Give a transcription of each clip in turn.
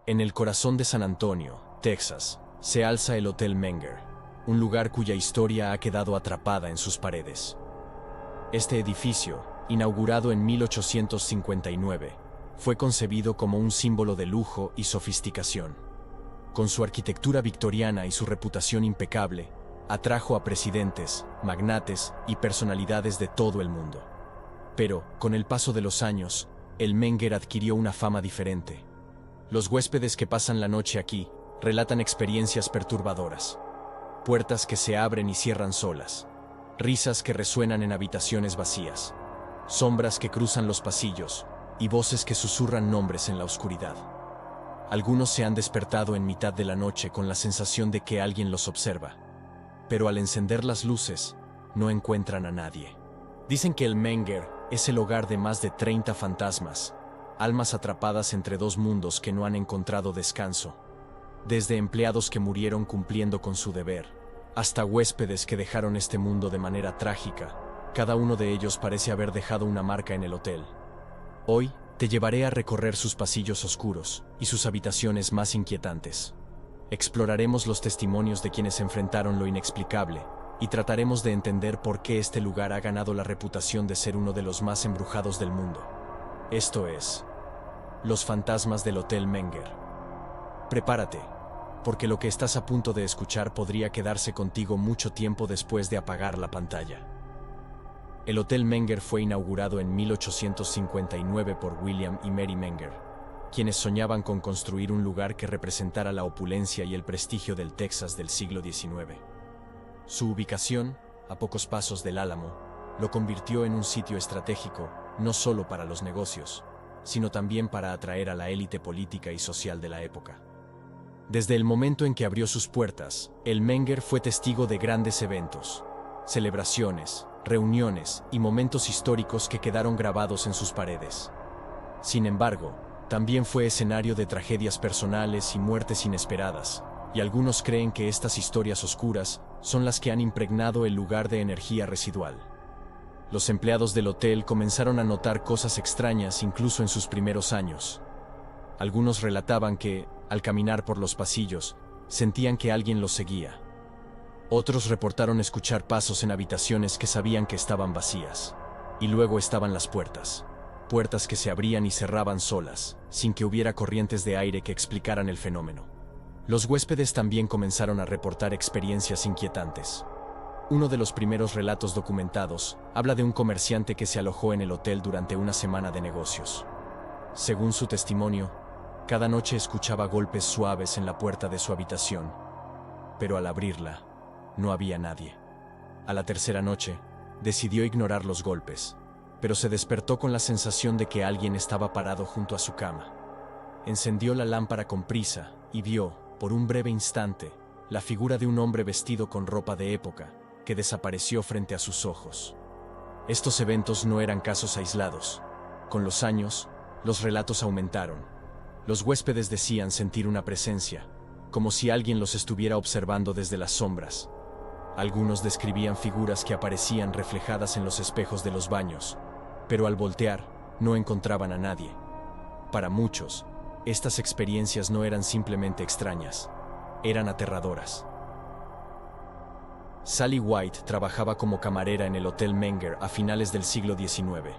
En el corazón de San Antonio, Texas, se alza el Hotel Menger, un lugar cuya historia ha quedado atrapada en sus paredes. Este edificio, inaugurado en 1859, fue concebido como un símbolo de lujo y sofisticación. Con su arquitectura victoriana y su reputación impecable, atrajo a presidentes, magnates y personalidades de todo el mundo. Pero, con el paso de los años, el Menger adquirió una fama diferente. Los huéspedes que pasan la noche aquí relatan experiencias perturbadoras. Puertas que se abren y cierran solas. Risas que resuenan en habitaciones vacías. Sombras que cruzan los pasillos y voces que susurran nombres en la oscuridad. Algunos se han despertado en mitad de la noche con la sensación de que alguien los observa. Pero al encender las luces, no encuentran a nadie. Dicen que el Menger es el hogar de más de 30 fantasmas, almas atrapadas entre dos mundos que no han encontrado descanso. Desde empleados que murieron cumpliendo con su deber, hasta huéspedes que dejaron este mundo de manera trágica, cada uno de ellos parece haber dejado una marca en el hotel. Hoy, te llevaré a recorrer sus pasillos oscuros y sus habitaciones más inquietantes. Exploraremos los testimonios de quienes enfrentaron lo inexplicable y trataremos de entender por qué este lugar ha ganado la reputación de ser uno de los más embrujados del mundo. Esto es, los fantasmas del Hotel Menger. Prepárate, porque lo que estás a punto de escuchar podría quedarse contigo mucho tiempo después de apagar la pantalla. El Hotel Menger fue inaugurado en 1859 por William y Mary Menger, quienes soñaban con construir un lugar que representara la opulencia y el prestigio del Texas del siglo XIX. Su ubicación, a pocos pasos del Álamo, lo convirtió en un sitio estratégico no solo para los negocios, sino también para atraer a la élite política y social de la época. Desde el momento en que abrió sus puertas, el Menger fue testigo de grandes eventos, celebraciones, reuniones y momentos históricos que quedaron grabados en sus paredes. Sin embargo, también fue escenario de tragedias personales y muertes inesperadas, y algunos creen que estas historias oscuras son las que han impregnado el lugar de energía residual. Los empleados del hotel comenzaron a notar cosas extrañas incluso en sus primeros años. Algunos relataban que, al caminar por los pasillos, sentían que alguien los seguía. Otros reportaron escuchar pasos en habitaciones que sabían que estaban vacías. Y luego estaban las puertas. Puertas que se abrían y cerraban solas, sin que hubiera corrientes de aire que explicaran el fenómeno. Los huéspedes también comenzaron a reportar experiencias inquietantes. Uno de los primeros relatos documentados habla de un comerciante que se alojó en el hotel durante una semana de negocios. Según su testimonio, cada noche escuchaba golpes suaves en la puerta de su habitación, pero al abrirla, no había nadie. A la tercera noche, decidió ignorar los golpes, pero se despertó con la sensación de que alguien estaba parado junto a su cama. Encendió la lámpara con prisa y vio, por un breve instante, la figura de un hombre vestido con ropa de época, que desapareció frente a sus ojos. Estos eventos no eran casos aislados. Con los años, los relatos aumentaron. Los huéspedes decían sentir una presencia, como si alguien los estuviera observando desde las sombras. Algunos describían figuras que aparecían reflejadas en los espejos de los baños, pero al voltear, no encontraban a nadie. Para muchos, estas experiencias no eran simplemente extrañas, eran aterradoras. Sally White trabajaba como camarera en el Hotel Menger a finales del siglo XIX.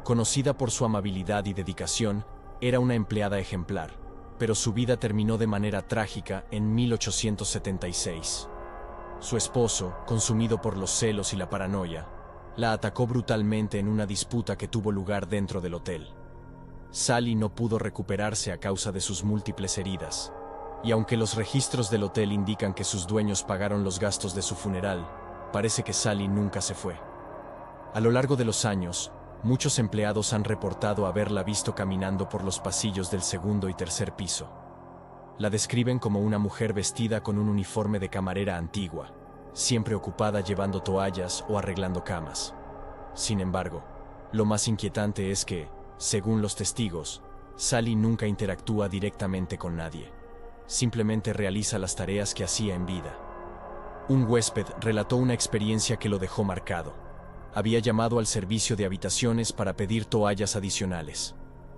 Conocida por su amabilidad y dedicación, era una empleada ejemplar, pero su vida terminó de manera trágica en 1876. Su esposo, consumido por los celos y la paranoia, la atacó brutalmente en una disputa que tuvo lugar dentro del hotel. Sally no pudo recuperarse a causa de sus múltiples heridas, y aunque los registros del hotel indican que sus dueños pagaron los gastos de su funeral, parece que Sally nunca se fue. A lo largo de los años, muchos empleados han reportado haberla visto caminando por los pasillos del segundo y tercer piso. La describen como una mujer vestida con un uniforme de camarera antigua, siempre ocupada llevando toallas o arreglando camas. Sin embargo, lo más inquietante es que, según los testigos, Sally nunca interactúa directamente con nadie. Simplemente realiza las tareas que hacía en vida. Un huésped relató una experiencia que lo dejó marcado. Había llamado al servicio de habitaciones para pedir toallas adicionales.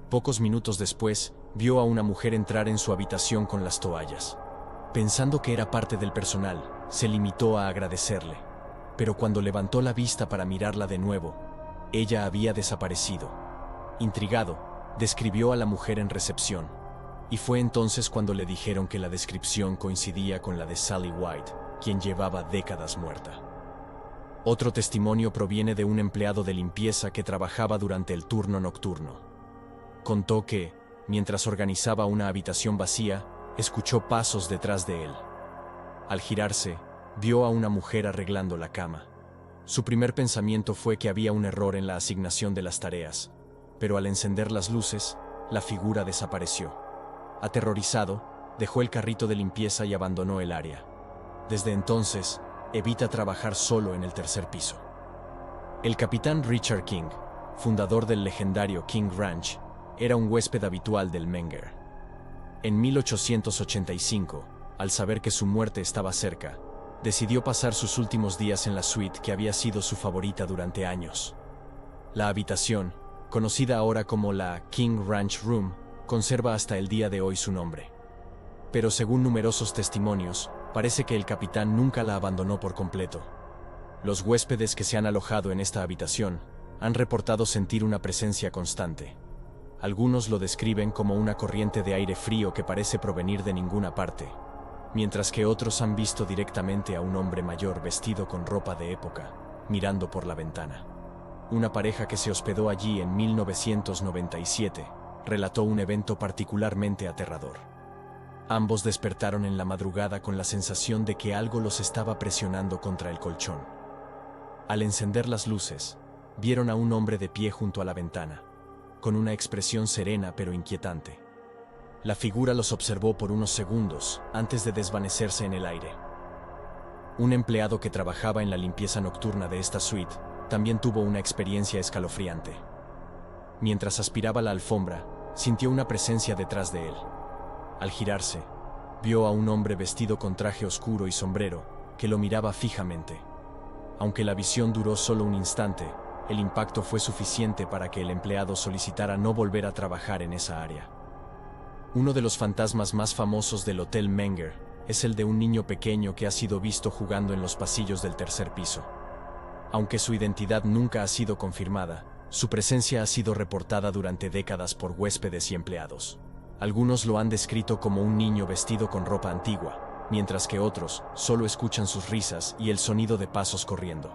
Pocos minutos después, vio a una mujer entrar en su habitación con las toallas. Pensando que era parte del personal, se limitó a agradecerle. Pero cuando levantó la vista para mirarla de nuevo, ella había desaparecido. Intrigado, describió a la mujer en recepción, y fue entonces cuando le dijeron que la descripción coincidía con la de Sally White, quien llevaba décadas muerta. Otro testimonio proviene de un empleado de limpieza que trabajaba durante el turno nocturno. Contó que, mientras organizaba una habitación vacía, escuchó pasos detrás de él. Al girarse, vio a una mujer arreglando la cama. Su primer pensamiento fue que había un error en la asignación de las tareas, pero al encender las luces, la figura desapareció. Aterrorizado, dejó el carrito de limpieza y abandonó el área. Desde entonces, evita trabajar solo en el tercer piso. El capitán Richard King, fundador del legendario King Ranch, era un huésped habitual del Menger. En 1885, al saber que su muerte estaba cerca, decidió pasar sus últimos días en la suite que había sido su favorita durante años. La habitación, conocida ahora como la King Ranch Room, conserva hasta el día de hoy su nombre. Pero según numerosos testimonios, parece que el capitán nunca la abandonó por completo. Los huéspedes que se han alojado en esta habitación han reportado sentir una presencia constante. Algunos lo describen como una corriente de aire frío que parece provenir de ninguna parte, mientras que otros han visto directamente a un hombre mayor vestido con ropa de época, mirando por la ventana. Una pareja que se hospedó allí en 1997 relató un evento particularmente aterrador. Ambos despertaron en la madrugada con la sensación de que algo los estaba presionando contra el colchón. Al encender las luces, vieron a un hombre de pie junto a la ventana, con una expresión serena pero inquietante. La figura los observó por unos segundos antes de desvanecerse en el aire. Un empleado que trabajaba en la limpieza nocturna de esta suite también tuvo una experiencia escalofriante. Mientras aspiraba la alfombra, sintió una presencia detrás de él. Al girarse, vio a un hombre vestido con traje oscuro y sombrero que lo miraba fijamente. Aunque la visión duró solo un instante, el impacto fue suficiente para que el empleado solicitara no volver a trabajar en esa área. Uno de los fantasmas más famosos del Hotel Menger es el de un niño pequeño que ha sido visto jugando en los pasillos del tercer piso. Aunque su identidad nunca ha sido confirmada, su presencia ha sido reportada durante décadas por huéspedes y empleados. Algunos lo han descrito como un niño vestido con ropa antigua, mientras que otros solo escuchan sus risas y el sonido de pasos corriendo.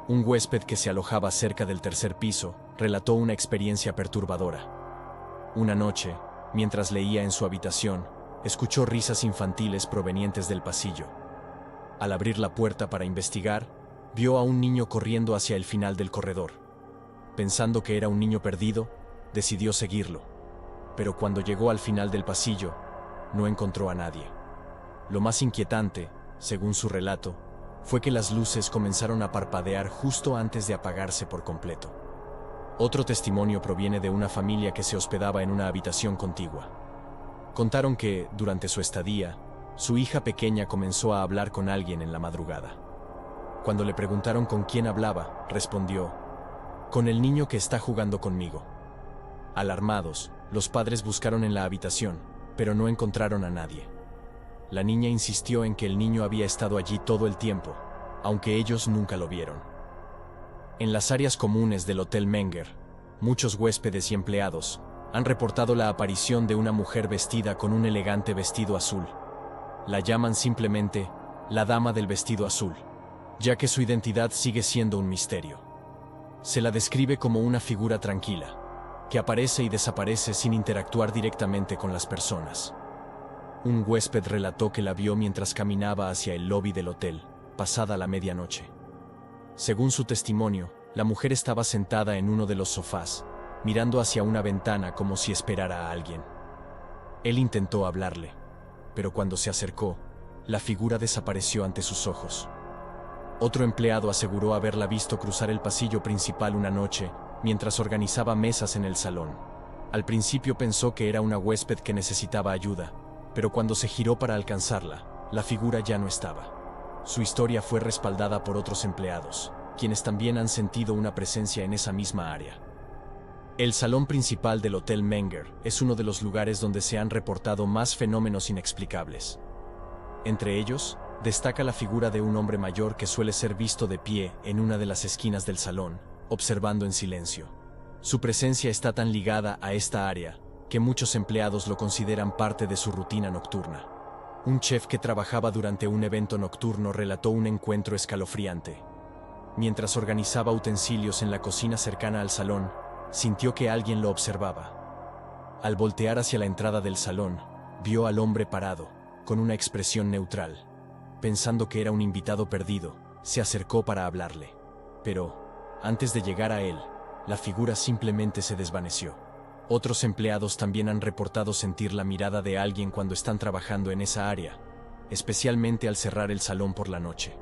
Un huésped que se alojaba cerca del tercer piso relató una experiencia perturbadora. Una noche, mientras leía en su habitación, escuchó risas infantiles provenientes del pasillo. Al abrir la puerta para investigar, vio a un niño corriendo hacia el final del corredor. Pensando que era un niño perdido, decidió seguirlo. Pero cuando llegó al final del pasillo, no encontró a nadie. Lo más inquietante, según su relato, fue que las luces comenzaron a parpadear justo antes de apagarse por completo. Otro testimonio proviene de una familia que se hospedaba en una habitación contigua. Contaron que, durante su estadía, su hija pequeña comenzó a hablar con alguien en la madrugada. Cuando le preguntaron con quién hablaba, respondió: «Con el niño que está jugando conmigo». Alarmados, los padres buscaron en la habitación, pero no encontraron a nadie. La niña insistió en que el niño había estado allí todo el tiempo, aunque ellos nunca lo vieron. En las áreas comunes del Hotel Menger, muchos huéspedes y empleados han reportado la aparición de una mujer vestida con un elegante vestido azul. La llaman simplemente la Dama del Vestido Azul, ya que su identidad sigue siendo un misterio. Se la describe como una figura tranquila, que aparece y desaparece sin interactuar directamente con las personas. Un huésped relató que la vio mientras caminaba hacia el lobby del hotel, pasada la medianoche. Según su testimonio, la mujer estaba sentada en uno de los sofás, mirando hacia una ventana como si esperara a alguien. Él intentó hablarle, pero cuando se acercó, la figura desapareció ante sus ojos. Otro empleado aseguró haberla visto cruzar el pasillo principal una noche mientras organizaba mesas en el salón. Al principio pensó que era una huésped que necesitaba ayuda, pero cuando se giró para alcanzarla, la figura ya no estaba. Su historia fue respaldada por otros empleados, quienes también han sentido una presencia en esa misma área. El salón principal del Hotel Menger es uno de los lugares donde se han reportado más fenómenos inexplicables. Entre ellos, destaca la figura de un hombre mayor que suele ser visto de pie en una de las esquinas del salón, observando en silencio. Su presencia está tan ligada a esta área que muchos empleados lo consideran parte de su rutina nocturna. Un chef que trabajaba durante un evento nocturno relató un encuentro escalofriante. Mientras organizaba utensilios en la cocina cercana al salón, sintió que alguien lo observaba. Al voltear hacia la entrada del salón, vio al hombre parado, con una expresión neutral. Pensando que era un invitado perdido, se acercó para hablarle. Pero, antes de llegar a él, la figura simplemente se desvaneció. Otros empleados también han reportado sentir la mirada de alguien cuando están trabajando en esa área, especialmente al cerrar el salón por la noche.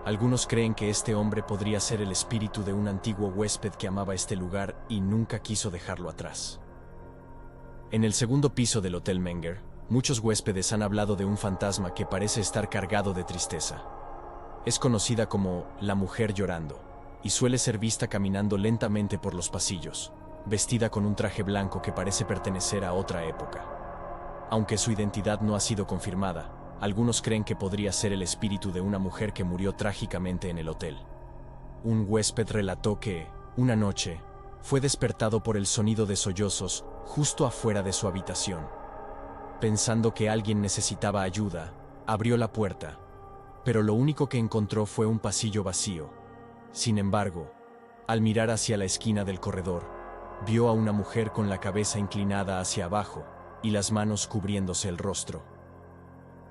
Algunos creen que este hombre podría ser el espíritu de un antiguo huésped que amaba este lugar y nunca quiso dejarlo atrás. En el segundo piso del Hotel Menger, muchos huéspedes han hablado de un fantasma que parece estar cargado de tristeza. Es conocida como la mujer llorando, y suele ser vista caminando lentamente por los pasillos, vestida con un traje blanco que parece pertenecer a otra época. Aunque su identidad no ha sido confirmada, algunos creen que podría ser el espíritu de una mujer que murió trágicamente en el hotel. Un huésped relató que, una noche, fue despertado por el sonido de sollozos justo afuera de su habitación. Pensando que alguien necesitaba ayuda, abrió la puerta, pero lo único que encontró fue un pasillo vacío. Sin embargo, al mirar hacia la esquina del corredor, vio a una mujer con la cabeza inclinada hacia abajo y las manos cubriéndose el rostro.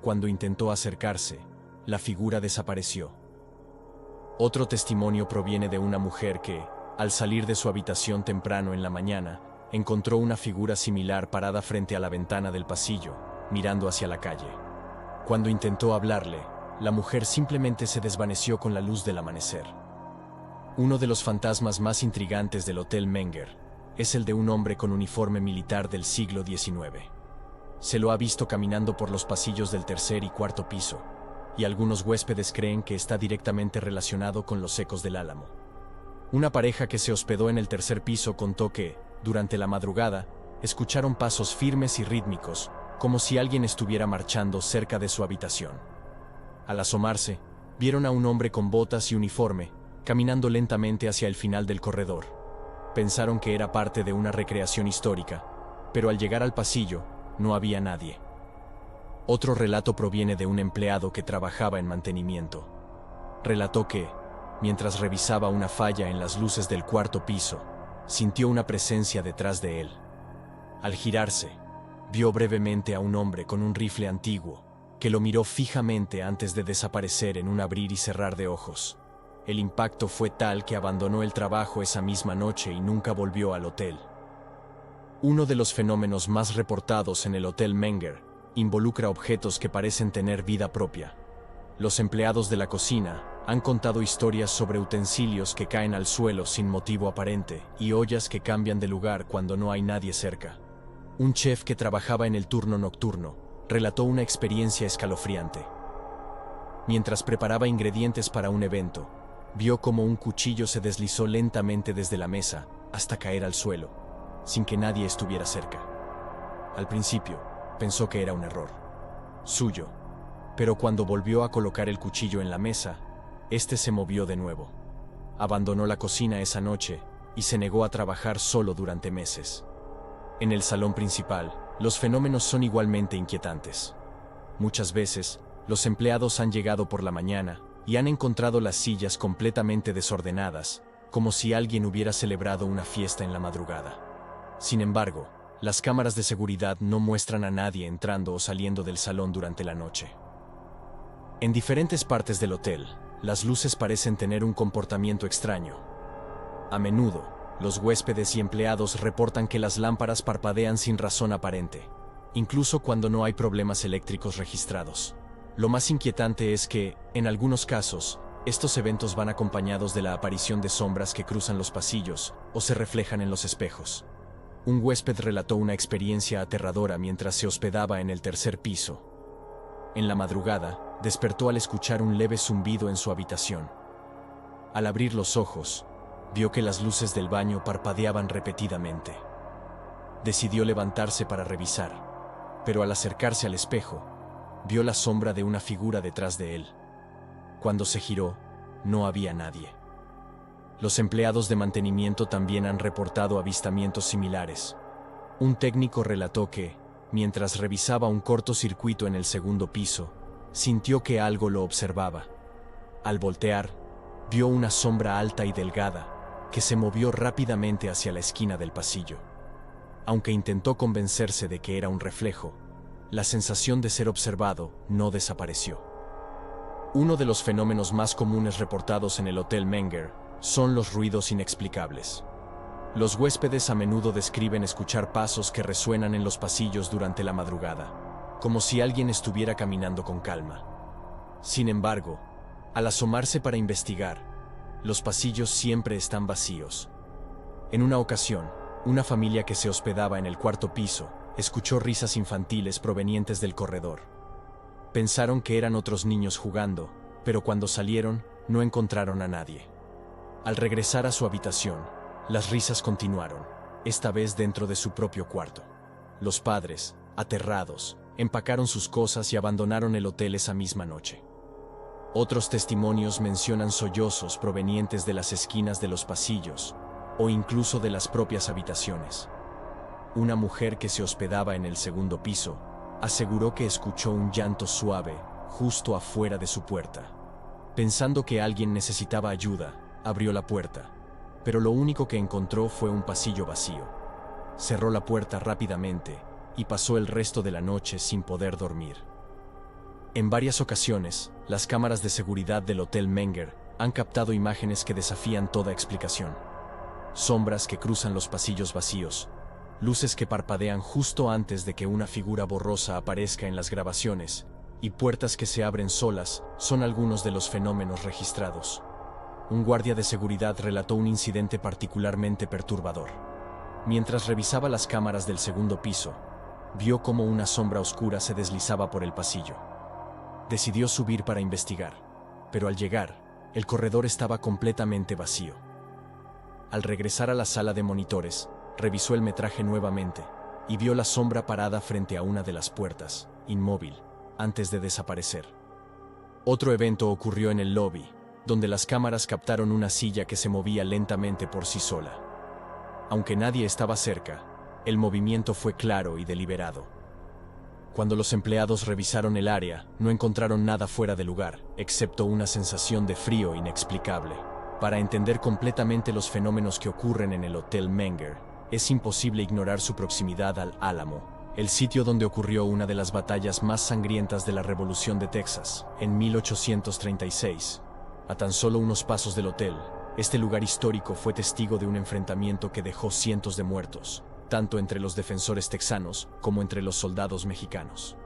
Cuando intentó acercarse, la figura desapareció. Otro testimonio proviene de una mujer que, al salir de su habitación temprano en la mañana, encontró una figura similar parada frente a la ventana del pasillo, mirando hacia la calle. Cuando intentó hablarle, la mujer simplemente se desvaneció con la luz del amanecer. Uno de los fantasmas más intrigantes del Hotel Menger es el de un hombre con uniforme militar del siglo XIX. Se lo ha visto caminando por los pasillos del tercer y cuarto piso, y algunos huéspedes creen que está directamente relacionado con los Ecos del Álamo. Una pareja que se hospedó en el tercer piso contó que, durante la madrugada, escucharon pasos firmes y rítmicos, como si alguien estuviera marchando cerca de su habitación. Al asomarse, vieron a un hombre con botas y uniforme, caminando lentamente hacia el final del corredor. Pensaron que era parte de una recreación histórica, pero al llegar al pasillo, no había nadie. Otro relato proviene de un empleado que trabajaba en mantenimiento. Relató que, mientras revisaba una falla en las luces del cuarto piso, sintió una presencia detrás de él. Al girarse, vio brevemente a un hombre con un rifle antiguo, que lo miró fijamente antes de desaparecer en un abrir y cerrar de ojos. El impacto fue tal que abandonó el trabajo esa misma noche y nunca volvió al hotel. Uno de los fenómenos más reportados en el Hotel Menger involucra objetos que parecen tener vida propia. Los empleados de la cocina han contado historias sobre utensilios que caen al suelo sin motivo aparente y ollas que cambian de lugar cuando no hay nadie cerca. Un chef que trabajaba en el turno nocturno relató una experiencia escalofriante. Mientras preparaba ingredientes para un evento, vio cómo un cuchillo se deslizó lentamente desde la mesa hasta caer al suelo, sin que nadie estuviera cerca. Al principio, pensó que era un error suyo, pero cuando volvió a colocar el cuchillo en la mesa, este se movió de nuevo. Abandonó la cocina esa noche y se negó a trabajar solo durante meses. En el salón principal, los fenómenos son igualmente inquietantes. Muchas veces, los empleados han llegado por la mañana y han encontrado las sillas completamente desordenadas, como si alguien hubiera celebrado una fiesta en la madrugada. Sin embargo, las cámaras de seguridad no muestran a nadie entrando o saliendo del salón durante la noche. En diferentes partes del hotel, las luces parecen tener un comportamiento extraño. A menudo, los huéspedes y empleados reportan que las lámparas parpadean sin razón aparente, incluso cuando no hay problemas eléctricos registrados. Lo más inquietante es que, en algunos casos, estos eventos van acompañados de la aparición de sombras que cruzan los pasillos o se reflejan en los espejos. Un huésped relató una experiencia aterradora mientras se hospedaba en el tercer piso. En la madrugada, despertó al escuchar un leve zumbido en su habitación. Al abrir los ojos, vio que las luces del baño parpadeaban repetidamente. Decidió levantarse para revisar, pero al acercarse al espejo, vio la sombra de una figura detrás de él. Cuando se giró, no había nadie. Los empleados de mantenimiento también han reportado avistamientos similares. Un técnico relató que, mientras revisaba un cortocircuito en el segundo piso, sintió que algo lo observaba. Al voltear, vio una sombra alta y delgada que se movió rápidamente hacia la esquina del pasillo. Aunque intentó convencerse de que era un reflejo, la sensación de ser observado no desapareció. Uno de los fenómenos más comunes reportados en el Hotel Menger son los ruidos inexplicables. Los huéspedes a menudo describen escuchar pasos que resuenan en los pasillos durante la madrugada, como si alguien estuviera caminando con calma. Sin embargo, al asomarse para investigar, los pasillos siempre están vacíos. En una ocasión, una familia que se hospedaba en el cuarto piso escuchó risas infantiles provenientes del corredor. Pensaron que eran otros niños jugando, pero cuando salieron, no encontraron a nadie. Al regresar a su habitación, las risas continuaron, esta vez dentro de su propio cuarto. Los padres, aterrados, empacaron sus cosas y abandonaron el hotel esa misma noche. Otros testimonios mencionan sollozos provenientes de las esquinas de los pasillos, o incluso de las propias habitaciones. Una mujer que se hospedaba en el segundo piso aseguró que escuchó un llanto suave justo afuera de su puerta. Pensando que alguien necesitaba ayuda, abrió la puerta, pero lo único que encontró fue un pasillo vacío. Cerró la puerta rápidamente y pasó el resto de la noche sin poder dormir. En varias ocasiones, las cámaras de seguridad del Hotel Menger han captado imágenes que desafían toda explicación. Sombras que cruzan los pasillos vacíos, luces que parpadean justo antes de que una figura borrosa aparezca en las grabaciones, y puertas que se abren solas son algunos de los fenómenos registrados. Un guardia de seguridad relató un incidente particularmente perturbador. Mientras revisaba las cámaras del segundo piso, vio cómo una sombra oscura se deslizaba por el pasillo. Decidió subir para investigar, pero al llegar, el corredor estaba completamente vacío. Al regresar a la sala de monitores, revisó el metraje nuevamente y vio la sombra parada frente a una de las puertas, inmóvil, antes de desaparecer. Otro evento ocurrió en el lobby, donde las cámaras captaron una silla que se movía lentamente por sí sola. Aunque nadie estaba cerca, el movimiento fue claro y deliberado. Cuando los empleados revisaron el área, no encontraron nada fuera de lugar, excepto una sensación de frío inexplicable. Para entender completamente los fenómenos que ocurren en el Hotel Menger, es imposible ignorar su proximidad al Álamo, el sitio donde ocurrió una de las batallas más sangrientas de la Revolución de Texas, en 1836. A tan solo unos pasos del hotel, este lugar histórico fue testigo de un enfrentamiento que dejó cientos de muertos, tanto entre los defensores texanos como entre los soldados mexicanos.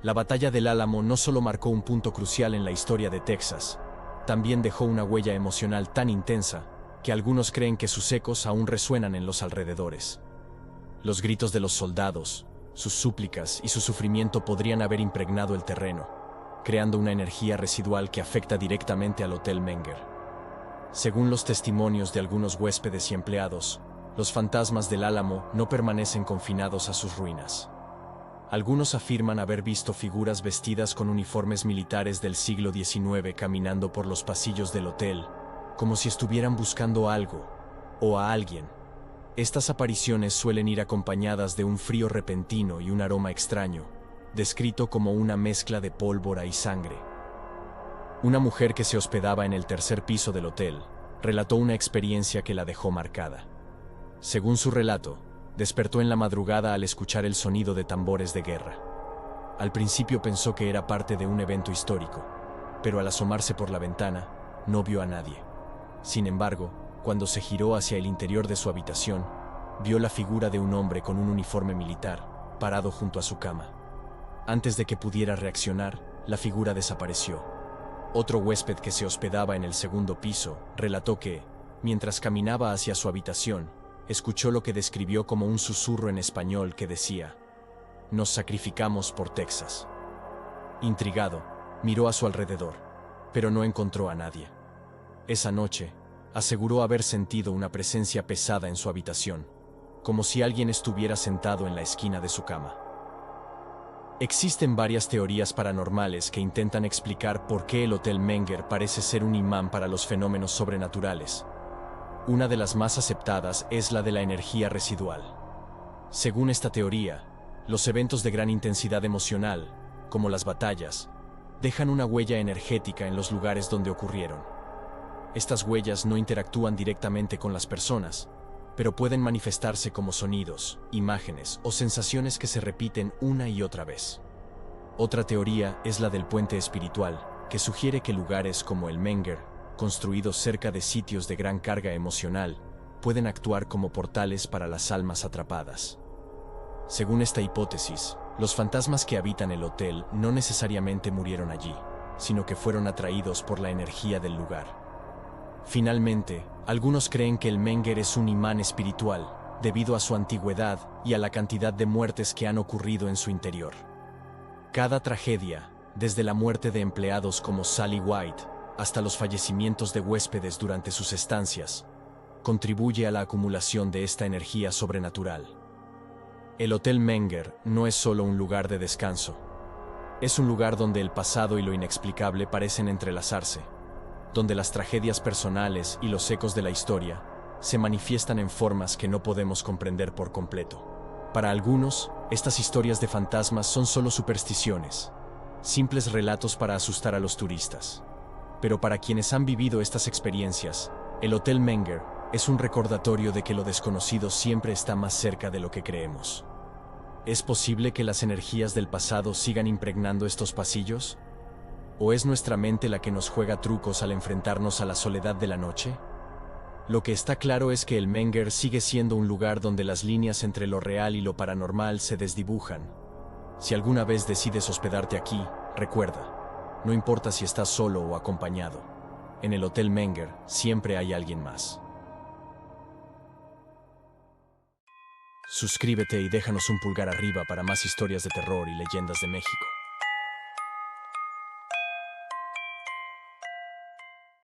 La batalla del Álamo no solo marcó un punto crucial en la historia de Texas, también dejó una huella emocional tan intensa que algunos creen que sus ecos aún resuenan en los alrededores. Los gritos de los soldados, sus súplicas y su sufrimiento podrían haber impregnado el terreno, creando una energía residual que afecta directamente al Hotel Menger. Según los testimonios de algunos huéspedes y empleados, los fantasmas del Álamo no permanecen confinados a sus ruinas. Algunos afirman haber visto figuras vestidas con uniformes militares del siglo XIX caminando por los pasillos del hotel, como si estuvieran buscando algo o a alguien. Estas apariciones suelen ir acompañadas de un frío repentino y un aroma extraño, descrito como una mezcla de pólvora y sangre. Una mujer que se hospedaba en el tercer piso del hotel relató una experiencia que la dejó marcada. Según su relato, despertó en la madrugada al escuchar el sonido de tambores de guerra. Al principio pensó que era parte de un evento histórico, pero al asomarse por la ventana, no vio a nadie. Sin embargo, cuando se giró hacia el interior de su habitación, vio la figura de un hombre con un uniforme militar, parado junto a su cama. Antes de que pudiera reaccionar, la figura desapareció. Otro huésped que se hospedaba en el segundo piso relató que, mientras caminaba hacia su habitación, escuchó lo que describió como un susurro en español que decía: "Nos sacrificamos por Texas". Intrigado, miró a su alrededor, pero no encontró a nadie. Esa noche, aseguró haber sentido una presencia pesada en su habitación, como si alguien estuviera sentado en la esquina de su cama. Existen varias teorías paranormales que intentan explicar por qué el Hotel Menger parece ser un imán para los fenómenos sobrenaturales. Una de las más aceptadas es la de la energía residual. Según esta teoría, los eventos de gran intensidad emocional, como las batallas, dejan una huella energética en los lugares donde ocurrieron. Estas huellas no interactúan directamente con las personas, pero pueden manifestarse como sonidos, imágenes o sensaciones que se repiten una y otra vez. Otra teoría es la del puente espiritual, que sugiere que lugares como el Menger, construidos cerca de sitios de gran carga emocional, pueden actuar como portales para las almas atrapadas. Según esta hipótesis, los fantasmas que habitan el hotel no necesariamente murieron allí, sino que fueron atraídos por la energía del lugar. Finalmente, algunos creen que el Menger es un imán espiritual, debido a su antigüedad y a la cantidad de muertes que han ocurrido en su interior. Cada tragedia, desde la muerte de empleados como Sally White, hasta los fallecimientos de huéspedes durante sus estancias, contribuye a la acumulación de esta energía sobrenatural. El Hotel Menger no es solo un lugar de descanso. Es un lugar donde el pasado y lo inexplicable parecen entrelazarse, donde las tragedias personales y los ecos de la historia se manifiestan en formas que no podemos comprender por completo. Para algunos, estas historias de fantasmas son solo supersticiones, simples relatos para asustar a los turistas. Pero para quienes han vivido estas experiencias, el Hotel Menger es un recordatorio de que lo desconocido siempre está más cerca de lo que creemos. ¿Es posible que las energías del pasado sigan impregnando estos pasillos? ¿O es nuestra mente la que nos juega trucos al enfrentarnos a la soledad de la noche? Lo que está claro es que el Menger sigue siendo un lugar donde las líneas entre lo real y lo paranormal se desdibujan. Si alguna vez decides hospedarte aquí, recuerda, no importa si estás solo o acompañado, en el Hotel Menger siempre hay alguien más. Suscríbete y déjanos un pulgar arriba para más historias de terror y leyendas de México.